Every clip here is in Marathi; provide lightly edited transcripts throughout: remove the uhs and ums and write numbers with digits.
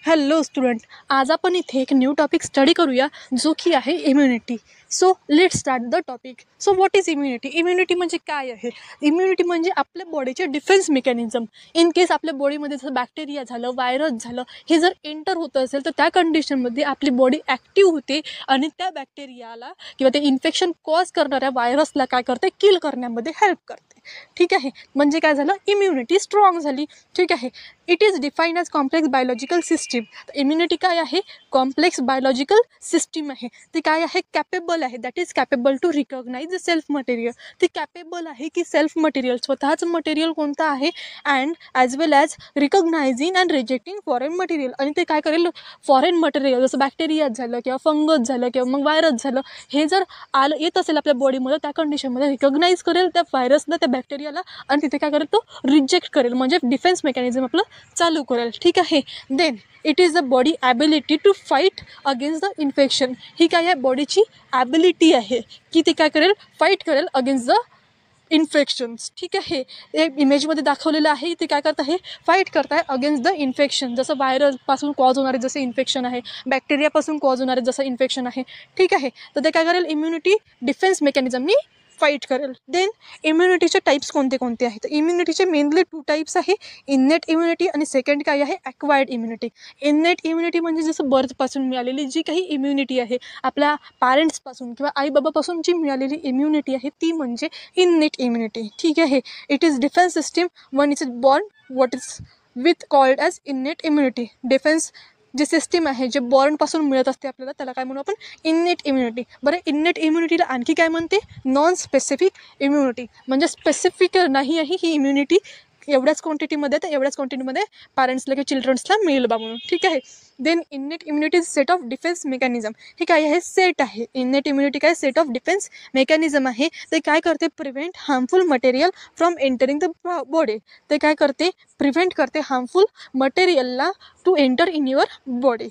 हॅलो स्टुडंट, आज आपण इथे एक न्यू टॉपिक स्टडी करूया जो की आहे immunity. So let's start the topic. So what is immunity? Immunity म्हणजे काय आहे? इम्युनिटी म्हणजे आपल्या बॉडीचे डिफेन्स मेकॅनिझम. इन केस आपल्या बॉडीमध्ये जसं बॅक्टेरिया झालं, व्हायरस झालं, हे जर एंटर होत असेल तर त्या कंडिशनमध्ये आपली बॉडी ॲक्टिव्ह होते आणि त्या बॅक्टेरियाला किंवा ते इन्फेक्शन कॉज करणाऱ्या व्हायरसला काय करते, किल करण्यामध्ये हेल्प करते. ठीक आहे, म्हणजे काय झालं, इम्युनिटी स्ट्रॉंग झाली. ठीक आहे. It is defined as complex biological system. Immunity काय आहे? कॉम्प्लेक्स बायोलॉजिकल सिस्टीम आहे. ती काय आहे? कॅपेबल आहे. That is capable to recognize self material. ती कॅपेबल आहे की सेल्फ मटेरियल, स्वतःच मटेरियल कोणतं आहे, and as well as recognizing and rejecting foreign material. आणि ते काय करेल, फॉरेन मटेरियल जसं बॅक्टेरिया झालं किंवा फंगस झालं किंवा मग व्हायरस झालं, हे जर आलं येत असेल आपल्या बॉडीमध्ये, त्या कंडिशनमध्ये रिकॉग्नाइज करेल त्या व्हायरसला, त्या बॅक्टेरियाला, आणि तिथे काय करेल, तो रिजेक्ट करेल, म्हणजे डिफेन्स मेकॅनिझम आपलं चालू करेल. ठीक आहे. Then it is the body ability to fight against the infection. ही काय आहे? बॉडीची ॲबिलिटी आहे की ते काय करेल, फाईट करेल अगेन्स्ट द इन्फेक्शन्स. ठीक आहे. हे इमेजमध्ये दाखवलेलं आहे. ते काय करत आहे, फाईट करत आहे अगेन्स्ट द इन्फेक्शन. जसं व्हायरसपासून कॉज होणारे जसे इन्फेक्शन आहे, बॅक्टेरियापासून कॉज होणारे जसं इन्फेक्शन आहे. ठीक आहे. तर ते काय करेल, इम्युनिटी डिफेन्स मेकॅनिझमनी फाईट करेल. देन इम्युनिटीचे टाईप्स कोणते कोणते आहेत? इम्युनिटीचे मेनली 2 टाईप्स आहे, इन्नेट इम्युनिटी आणि सेकंड काय आहे, ॲक्वायर्ड इम्युनिटी. इन्नेट इम्युनिटी म्हणजे जसं बर्थपासून मिळालेली जी काही इम्युनिटी आहे, आपल्या पॅरेंट्सपासून किंवा आईबाबापासून जी मिळालेली इम्युनिटी आहे, ती म्हणजे इन्नेट इम्युनिटी. ठीक आहे. It is defence system one is born what is with called as innate immunity. Defence जे सिस्टीम आहे, जे बॉर्नपासून मिळत असते आपल्याला, त्याला काय म्हणू आपण, इन्नेट इम्युनिटी. बरं, इन्नेट इम्युनिटीला आणखी काय म्हणते, नॉन स्पेसिफिक इम्युनिटी. म्हणजे स्पेसिफिक नाही आहे ही इम्युनिटी, एवढ्याच क्वांटिटीमध्ये, तर एवढ्याच क्वांटिटीमध्ये पॅरेंट्सला किंवा चिल्ड्रन्सला मिळेल बा म्हणून. ठीक आहे. Then innate immunity is set of defence mechanism. हे काय आहे, सेट आहे. इन्नेट इम्युनिटी काय, सेट ऑफ डिफेन्स मेकॅनिझम आहे. ते काय करते, prevent harmful material from entering the body. ते काय करते, प्रिव्हेंट करते हार्मफुल मटेरियलला to enter in your body.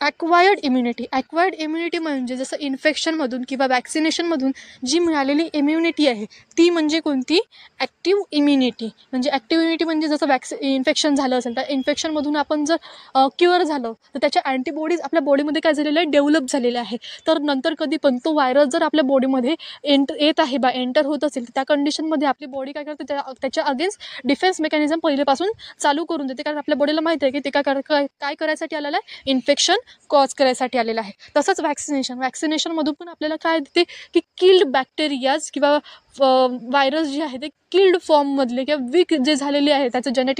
Acquired immunity. Acquired immunity म्हणजे जसं इन्फेक्शनमधून किंवा वॅक्सिनेशनमधून जी मिळालेली इम्युनिटी आहे, ती म्हणजे कोणती, ॲक्टिव्ह इम्युनिटी. म्हणजे ॲक्टिव्ह इम्युनिटी म्हणजे जसं इन्फेक्शन झालं असेल, त्या इन्फेक्शनमधून आपण जर क्युअर झालं तर त्याच्या अँटीबॉडीज आपल्या बॉडीमध्ये काय झालेलं आहे, डेव्हलप झालेले आहे. तर नंतर कधी पण तो व्हायरस जर आपल्या बॉडीमध्ये येत आहे बा, एंटर होत असेल, तर त्या कंडिशनमध्ये आपली बॉडी काय करते, त्याच्या अगेन्स्ट डिफेन्स मेकॅनिझम पहिलेपासून चालू करून देते. कारण आपल्या बॉडीला माहिती आहे की ते काय करायसाठी आलेलं आहे, इन्फेक्शन कॉज करायसाठी आलेला आहे. तसंच वॅक्सिनेशनमधून पण आपल्याला काय देते की किल्ड बॅक्टेरियाज किंवा व्हायरस जे आहे ते किल्ड फॉर्ममधले किंवा वीक जे झालेले आहे, त्याचं जेनेटिक